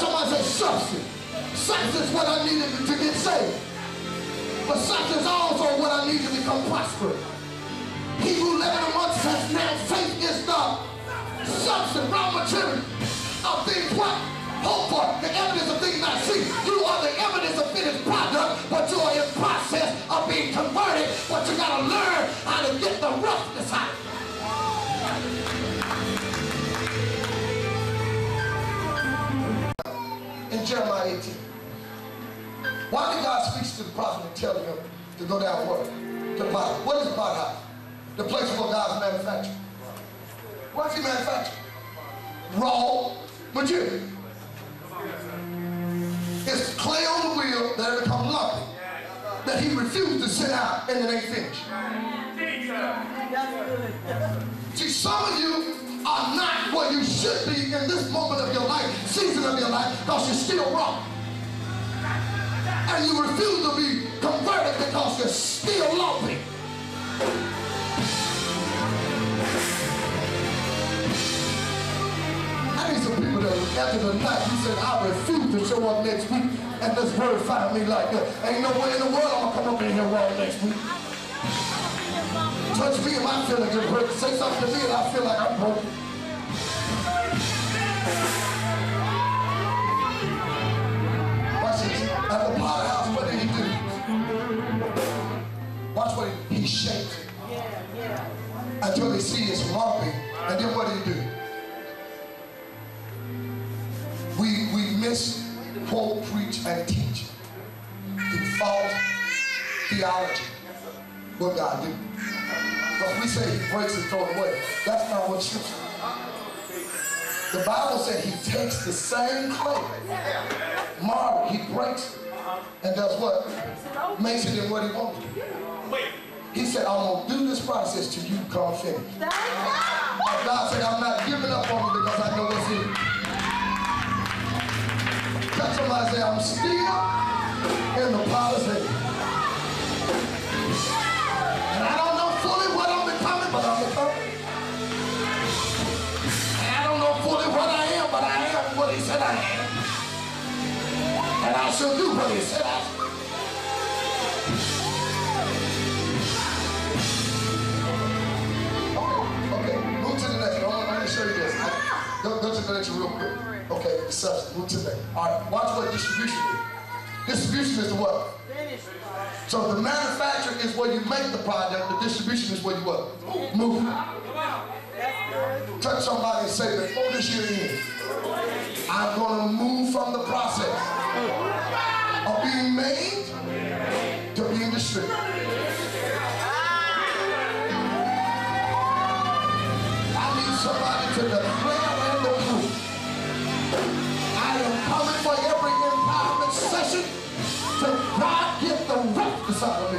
somebody, say substance. Substance is what I needed to get saved. But substance is also what I need to become prosperous. He who 11 says now faith is the substance, raw material of things what? Hope for, the evidence of things not seen. You are the evidence of finished product, but you are in process of being converted, but you gotta learn how to get the roughness out. In Jeremiah 18, why did God speak to the prophet and tell him to go down what? To pot. What is the pot house? The place where God's manufactured. What's he manufactured? Raw material. It's clay on the wheel that it becomes lumpy, that he refused to sit out and it ain't finished. See, some of you are not where you should be in this moment of your life, season of your life, because you're still wrong. And you refuse to be converted because you're still lumpy. I need some people that after the night you said, I refuse to show up next week and this word find me like that. Ain't no way in the world I'm gonna come up in here wrong next week. Touch me and my feelings are broken. Say something to me and I feel like I'm broken. Watch this. At the potter house, what did he do? Watch what he shaped it. Until they see it's lumpy. And then what did he do? We misquote, preach, and teach the false theology. What God did. Because we say he breaks and throws it away. That's not what Scripture says. The Bible said he takes the same clay, marble, he breaks it, and does what? Makes it in what he wants. He said, I'm going to do this process till you come finish. God said, I'm not giving up on you because I know what's in you. Touch somebody say, I'm still in the potter's hand. And I don't know fully what I'm becoming, but I'm becoming. And I don't know fully what I am, but I am what he said I am. And I shall do what he said I should. Okay, move to the next one. I'm going to show you this. Go to the next one real quick. Okay, substance. Move to the next. All right, watch what distribution is. Distribution is the what? So the manufacturer is where you make the product. The distribution is where you what? Move. Touch somebody and say, before this year ends, I'm going to move from the process of being made to being distributed. I need somebody to declare and approve. I am coming for every empowerment session to God get the roughness out of me.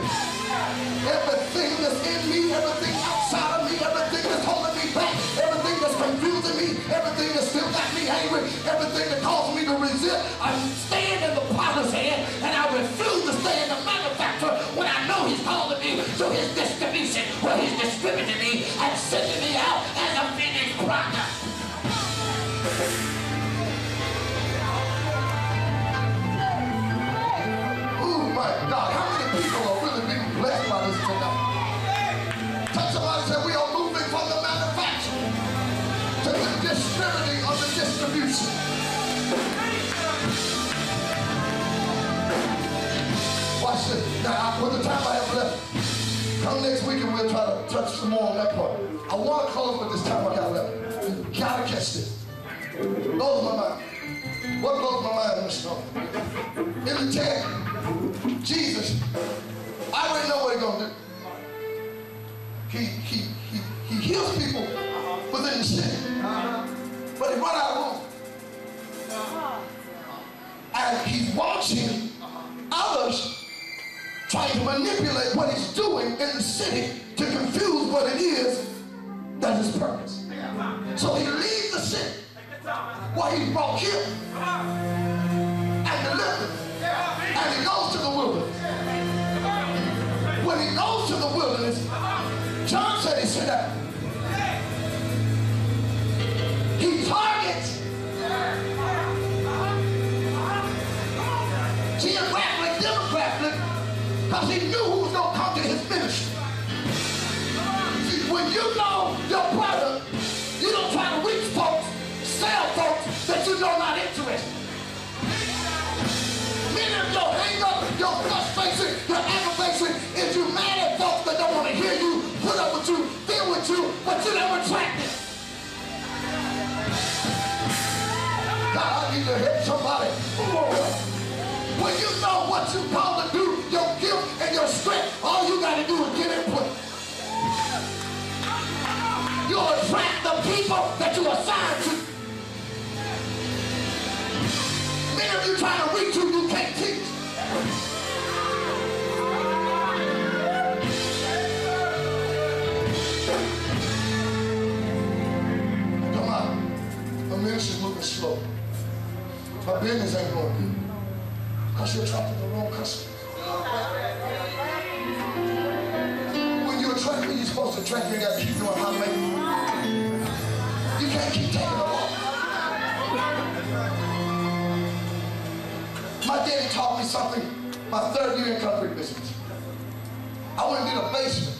Everything that's in me, everything outside of me, everything that's holding me back, everything that's confusing me, everything that still got me angry, everything that caused me to resist, I stand in the potter's hand and I refuse to stay in the manufacturer when I know he's calling me to his distribution, where he's distributing me and sending me out as a finished product. My God, how many people are really being blessed by this tonight? Touch somebody and say, we are moving from the manufacturing to the distributing of the distribution. Watch this. Now, with the time I have left, come next week and we'll try to touch some more on that part. I want to close with this time I got left. You gotta catch this. Blows my mind. What blows my mind, Mr. In the text, Jesus, I already know what he's going to do. He heals people within the city. But he run out of room. And he's watching others trying to manipulate what he's doing in the city to confuse what it is that's his purpose. So he leaves the city where he brought him and delivered. And he goes to the wilderness. When he goes to the wilderness, John said he sit down. He targets because he knew who was going to come to his ministry. See, when you know your brother, you don't try to reach folks, sell folks that you know not interested. Many of your hang-up, your frustration, your aggravation is you mad at folks that don't want to hear you, put up with you, deal with you, but you never track them. God, I need to hit somebody. When you know what you're called to do, your gift and your strength, all you got to do is get input. You'll attract the people that you assigned to. Many of you trying to reach who you can't teach. Come on. My ministry's moving slow. My business ain't going good. Because you're attracting the wrong customers. When you attract what you're supposed to attract, you got to keep doing how to make it. You can't keep taking them off. My daddy taught me something my 3rd year in concrete business. I went and did a basement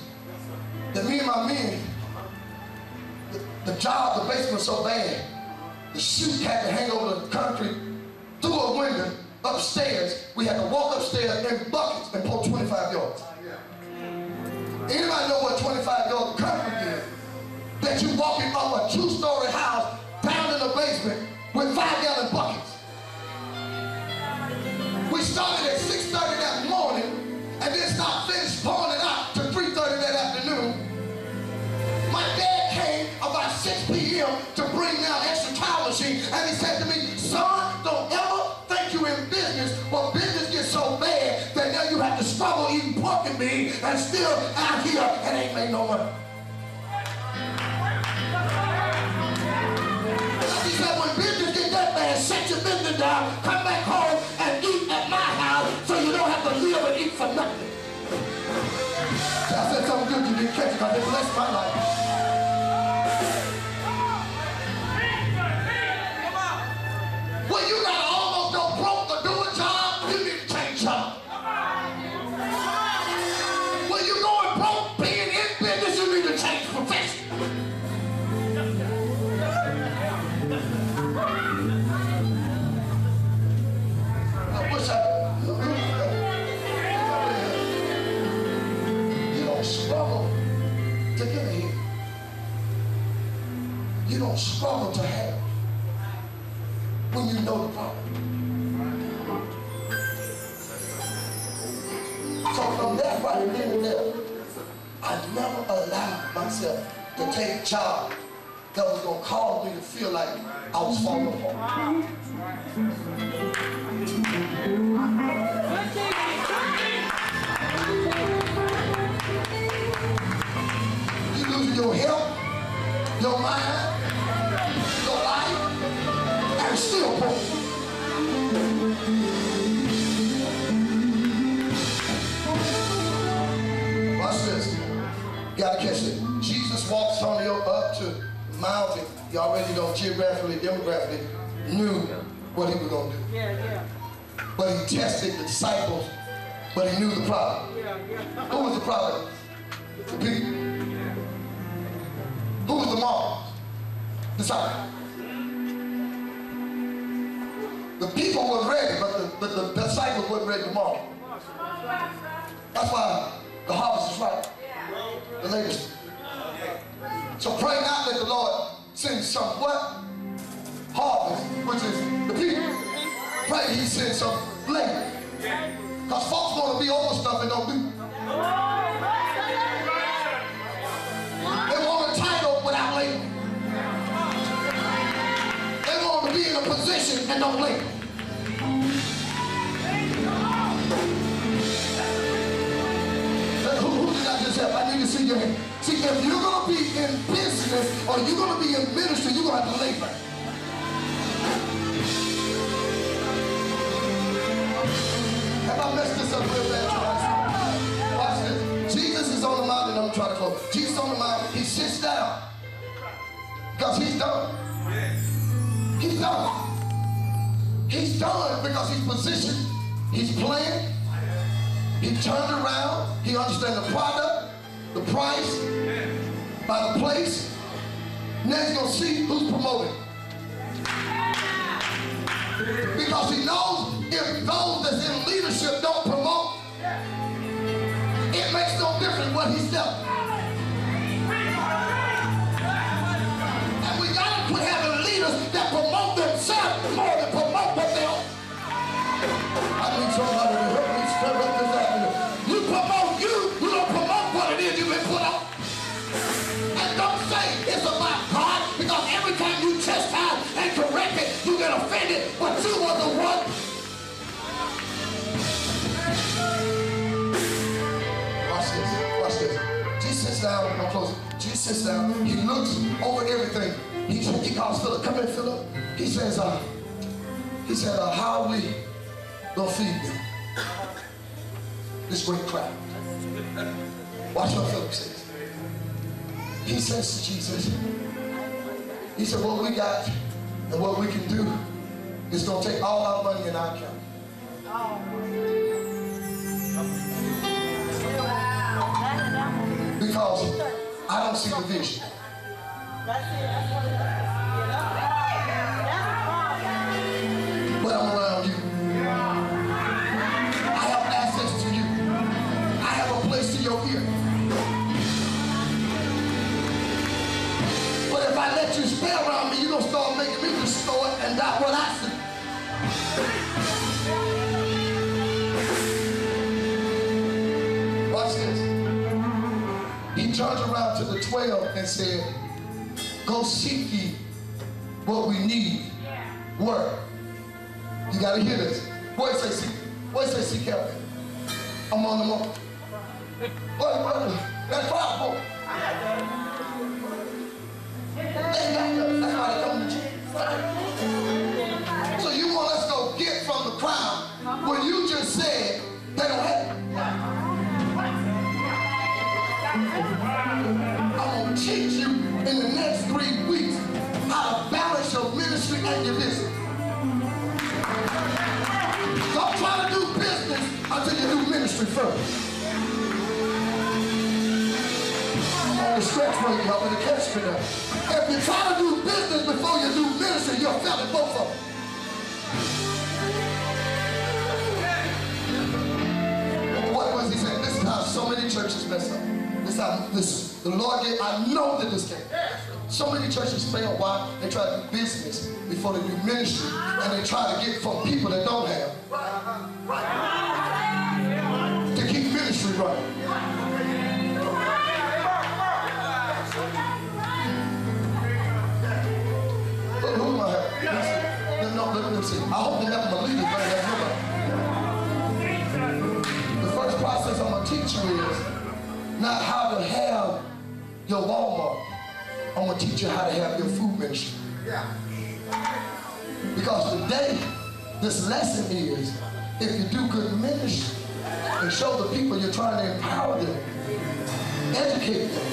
that me and my men, the job, the basement was so bad, the chute had to hang over the concrete through a window upstairs. We had to walk upstairs in buckets and pull 25 yards. Anybody know what 25 yards of concrete is? That you walking up a 2-story house down in the basement with 5-gallon buckets. We started at 6:30 that morning and then finished pouring it out to 3:30 that afternoon. My dad came about 6 p.m. to bring down an extra towel machine, and he said to me, son, don't ever think you're in business, but business gets so bad that now you have to struggle eating pork and beans and still out here and ain't made no money. He said, when business gets that bad, shut your business down, come back home and eat at my house so you don't have to live and eat for nothing. So I said something good you didn't catch because it blessed my life. When you gotta almost go broke to do a job, you need to change job. When you're going broke being in business, you need to change profession. I wish you don't struggle to get ahead. You don't struggle to have when you know the problem. So from that right then and there, I never allowed myself to take a job that was going to cause me to feel like I was falling apart. You losing your health, your mind, your life, and still broke. Watch this. You gotta catch it. Jesus walked Samuel up to the mountain. He already geographically, demographically knew what he was gonna do. But he tested the disciples, but he knew the problem. Who was the problem? The people. Who was the mark? Disciples. The people were ready, but the disciples weren't ready to mark. That's why the harvest is ripe. The latest. So pray not that the Lord sends some what? Harvest, which is the people. Pray he sends some labor. Because folks want to be over stuff and don't do. They want a title without labor. They want to be in a position and don't labor. Who did I just have? I need to see your hand. See, if you're going to be in business or you're going to be in ministry, you're going to have to labor. Have I messed this up real bad? Watch this. Jesus is on the mountain. I'm trying to close. Jesus on the mountain. He sits down because he's done. He's done. He's done because he's positioned. He's planned. He turned around. He understands the product, the price, by the place. Now he's going to see who's promoting. Because he knows if those that's in leadership don't promote, it makes no difference what he's selling. And we got to quit having leaders that promote themselves more than promote what they own. I need somebody to help me stir up this atmosphere. You promote you don't promote what it is you've been put on. And don't say it's about God, because every time you chastise and correct it, you get offended, but you were the one. Watch this, watch this. Jesus sits down, I'm closing. Jesus sits down, he looks over everything. He calls Philip, come here, Philip. He says, how are we gonna feed them? This great crowd. Watch what Philip says. He says to Jesus, he said, what we got and what we can do is going to take all our money in our account. Because I don't see the vision. But I'm around you. I have access to you. I have a place to your ear. But if I let you stay around me, you're going to start making me distort and not what I see. Watch this. He turns around to the 12 and said, go seek ye what we need. Word. You got to hear this. Boy say seek. Boy say seek help. I'm on the move. What? That's fine, boy. That's why they come to Jesus. So you want us to go get from the crowd when you just said they don't have it. I'm going to teach you in the next 3 weeks how to balance your ministry and your business. Don't try to do business until you do ministry first. The stretch right now with the catch me now. If you try to do business before you do ministry, you're failing both of them. What was he saying? This is how so many churches mess up. This is the Lord gave, I know that this came. So many churches fail. Why? They try to do business before they do ministry, and they try to get from people that don't have to keep ministry running. Who am I having? No, let me see. I hope they never believe it, but that's nobody. The first process I'm going to teach you is not how to have your Walmart. I'm going to teach you how to have your food ministry. Because today, this lesson is, if you do good ministry and show the people you're trying to empower them, educate them,